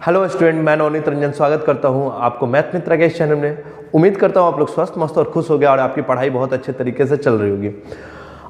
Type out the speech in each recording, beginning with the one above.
Hello student, मैं नवनीत रंजन स्वागत करता हूं आपको मैथ मित्र के इस चैनल में। उम्मीद करता हूं आप लोग स्वस्थ मस्त और खुश हो गए और आपकी पढ़ाई बहुत अच्छे तरीके से चल रही होगी।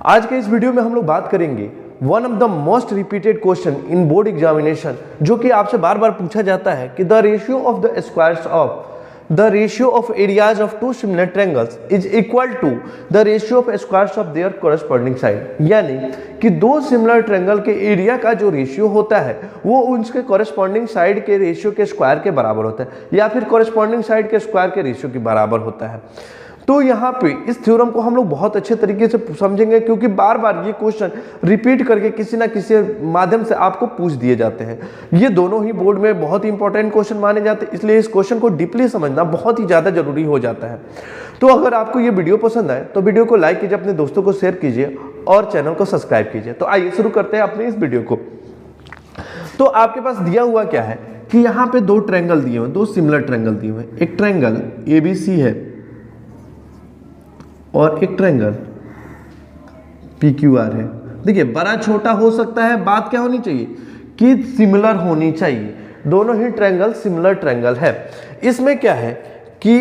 आज के इस वीडियो में हम लोग बात करेंगे one of the most repeated question in board examination, जो कि आपसे बार बार पूछा जाता है कि the ratio of the squares of the ratio of areas of two similar triangles is equal to the ratio of squares of their corresponding side। यानी कि दो सिमिलर ट्रायंगल के एरिया का जो रेशियो होता है वो उनके कॉरेस्पॉन्डिंग साइड के रेशियो के स्क्वायर के बराबर होता है या फिर कॉरेस्पॉन्डिंग साइड के स्क्वायर के रेशियो के बराबर होता है। तो यहाँ पे इस थ्योरम को हम लोग बहुत अच्छे तरीके से समझेंगे, क्योंकि बार बार ये क्वेश्चन रिपीट करके किसी ना किसी माध्यम से आपको पूछ दिए जाते हैं। ये दोनों ही बोर्ड में बहुत ही इंपॉर्टेंट क्वेश्चन माने जाते हैं, इसलिए इस क्वेश्चन को डीपली समझना बहुत ही ज़्यादा जरूरी हो जाता है। तो अगर आपको ये वीडियो पसंद आए तो वीडियो को लाइक कीजिए, अपने दोस्तों को शेयर कीजिए और चैनल को सब्सक्राइब कीजिए। तो आइए शुरू करते हैं अपने इस वीडियो को। तो आपके पास दिया हुआ क्या है कि यहाँ पे दो ट्रायंगल दिए हुए, दो सिमिलर ट्रायंगल दिए हुए। एक ट्रायंगल ABC है और एक ट्रायंगल PQR है। देखिए बड़ा छोटा हो सकता है, बात क्या होनी चाहिए कि सिमिलर होनी चाहिए। दोनों ही ट्रायंगल सिमिलर ट्रायंगल है। इसमें क्या है कि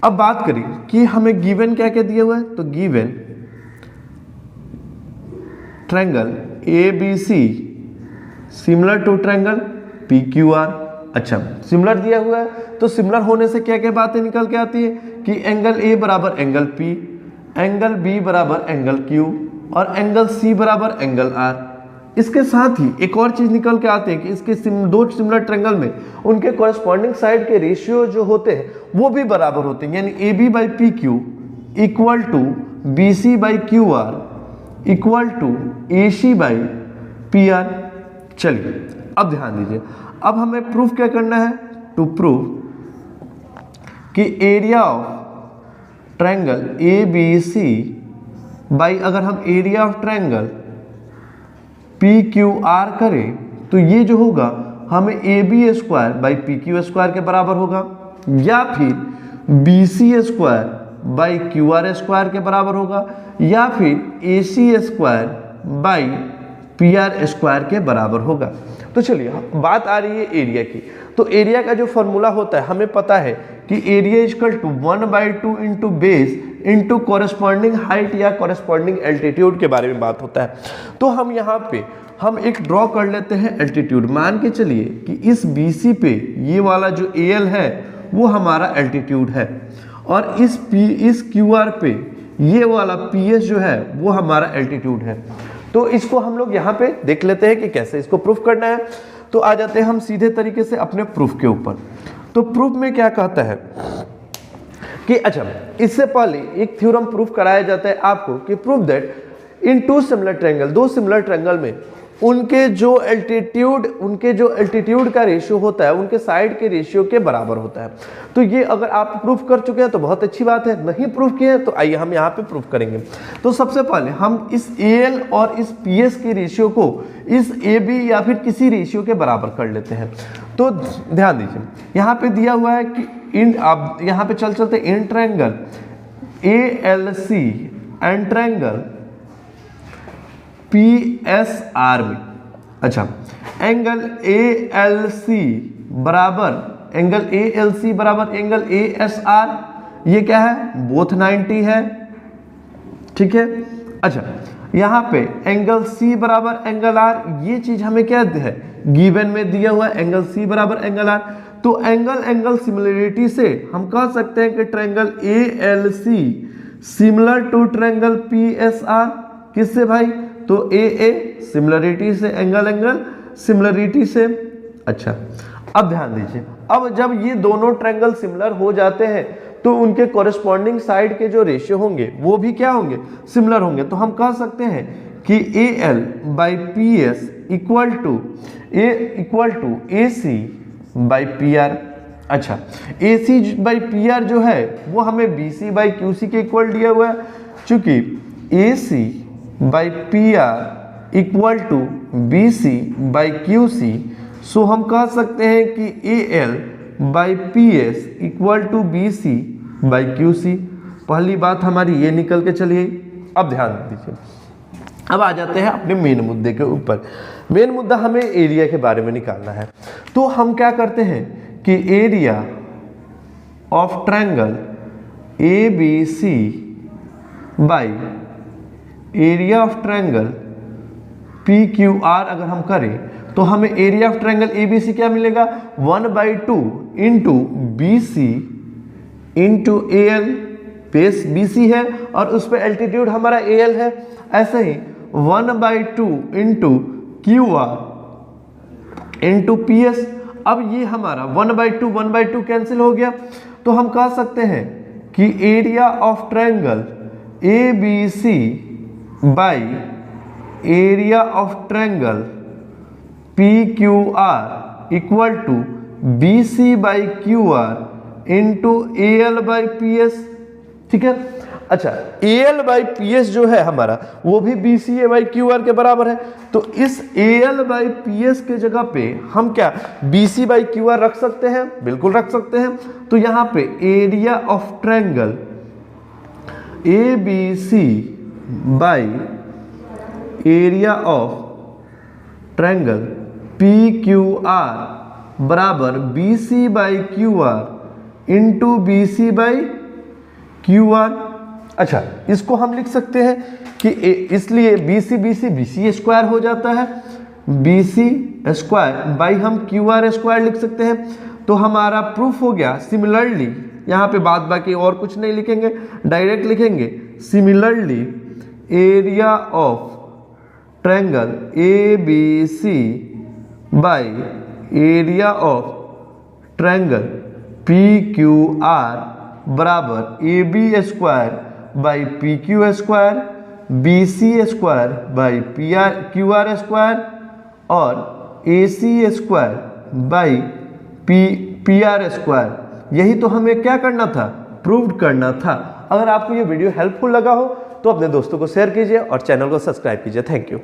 अब बात करें कि हमें गिवन क्या क्या दिया हुआ है, तो given triangle ABC similar to triangle PQR। अच्छा, सिमिलर दिया हुआ है तो सिमिलर होने से क्या क्या बातें निकल के आती है कि एंगल A बराबर एंगल P, एंगल B बराबर एंगल Q और एंगल C बराबर एंगल R। इसके साथ ही एक और चीज निकल के आते हैं कि इसके दो सिमिलर ट्रायंगल में उनके कॉरेस्पॉन्डिंग साइड के रेशियो जो होते हैं वो भी बराबर होते हैं, यानी AB by PQ equal to BC by QR equal to AC by PR। चलिए अब ध्यान दीजिए, अब हमें प्रूफ क्या करना है, टू प्रूव कि area of triangle ABC by, अगर हम एरिया ऑफ ट्रायंगल PQR करें तो ये जो होगा हमें AB square by PQ square के बराबर होगा, या फिर BC square by QR square के बराबर होगा, या फिर AC square by PR square के बराबर होगा। तो चलिए बात आ रही है एरिया की। तो एरिया का जो फॉर्मूला होता है हमें पता है कि area equal to 1/2 into base into corresponding height या कॉरेस्पॉन्डिंग एल्टीट्यूड के बारे में बात होता है। तो हम यहाँ पे हम एक ड्रॉ कर लेते हैं एल्टीट्यूड। मान के चलिए कि इस BC पे ये वाला जो AL है वो हमारा एल्टीट्यूड है और इस QR पे ये वाला PS जो है वो हमारा एल्टीट्यूड है। तो इसको हम लोग यहाँ पे देख लेते हैं कि कैसे इसको प्रूफ करना है। तो आ जाते हैं हम सीधे तरीके से अपने प्रूफ के ऊपर। तो प्रूफ में क्या कहता है कि अच्छा, इससे पहले एक थ्योरम प्रूफ कराया जाता है आपको कि proof that in two similar triangle, दो सिमिलर ट्रायंगल में उनके जो एल्टीट्यूड का रेशियो होता है उनके साइड के रेशियो के बराबर होता है। तो ये अगर आप प्रूफ कर चुके हैं तो बहुत अच्छी बात है, नहीं प्रूफ किए हैं तो आइए हम यहाँ पे प्रूफ करेंगे। तो सबसे पहले हम इस AL और इस PS के रेशियो को इस AB या फिर किसी रेशियो के बराबर कर लेते हैं। तो ध्यान दीजिए, यहाँ पे दिया हुआ है कि इन, आप यहाँ पे चलते in triangle ALC and triangle PSR में, अच्छा, एंगल ALC बराबर एंगल ASR, ये क्या है, बोथ 90 है, ठीक है। अच्छा, यहाँ पे एंगल C बराबर एंगल R, ये चीज हमें क्या है गिवन में दिया हुआ है, एंगल C बराबर एंगल R। तो एंगल सिमिलरिटी से हम कह सकते हैं कि triangle ALC similar to triangle PSR। किससे भाई, तो AA सिमिलरिटी से, एंगल सिमिलरिटी से। अच्छा, अब ध्यान दीजिए, अब जब ये दोनों ट्रायंगल सिमिलर हो जाते हैं तो उनके कॉरेस्पॉन्डिंग साइड के जो रेशियो होंगे वो भी क्या होंगे, सिमिलर होंगे। तो हम कह सकते हैं कि AL by PS equal to AC by PR। अच्छा, AC बाई PR जो है वो हमें BC बाई QC के इक्वल दिया हुआ है। चूंकि AC by PR equal to BC by QC, so हम कह सकते हैं कि AL by PS equal to BC by QC। पहली बात हमारी ये निकल के चली गई। अब ध्यान दीजिए, अब आ जाते हैं अपने मेन मुद्दे के ऊपर मेन मुद्दा हमें एरिया के बारे में निकालना है। तो हम क्या करते हैं कि area of triangle ABC by area of triangle PQR अगर हम करें तो हमें एरिया ऑफ ट्रायंगल ABC क्या मिलेगा, 1/2 into BC into AL, base BC है और उस पर एल्टीट्यूड हमारा AL है। ऐसे ही 1/2 इंटू QR इंटू PS। अब ये हमारा 1/2 कैंसिल हो गया, तो हम कह सकते हैं कि area of triangle ABC by area of triangle PQR equal to BC by QR into AL by PS। ठीक है, अच्छा AL बाई PS जो है हमारा वो भी BCA बाई QR के बराबर है। तो इस AL बाई PS के जगह पे हम क्या BC बाई QR रख सकते हैं, बिल्कुल रख सकते हैं। तो यहाँ पे area of triangle ABC by area of triangle PQR बराबर BC by QR into BC by QR। अच्छा, इसको हम लिख सकते हैं कि इसलिए BC स्क्वायर हो जाता है, BC स्क्वायर बाई हम QR स्क्वायर लिख सकते हैं। तो हमारा प्रूफ हो गया। सिमिलरली यहाँ पे बाद बाकी और कुछ नहीं लिखेंगे, डायरेक्ट लिखेंगे similarly area of triangle ABC by area of triangle PQR बराबर AB square by PQ square, BC square by QR square और AC square by PR square. यही तो हमें क्या करना था, प्रूव करना था। अगर आपको ये वीडियो हेल्पफुल लगा हो तो अपने दोस्तों को शेयर कीजिए और चैनल को सब्सक्राइब कीजिए। Thank you.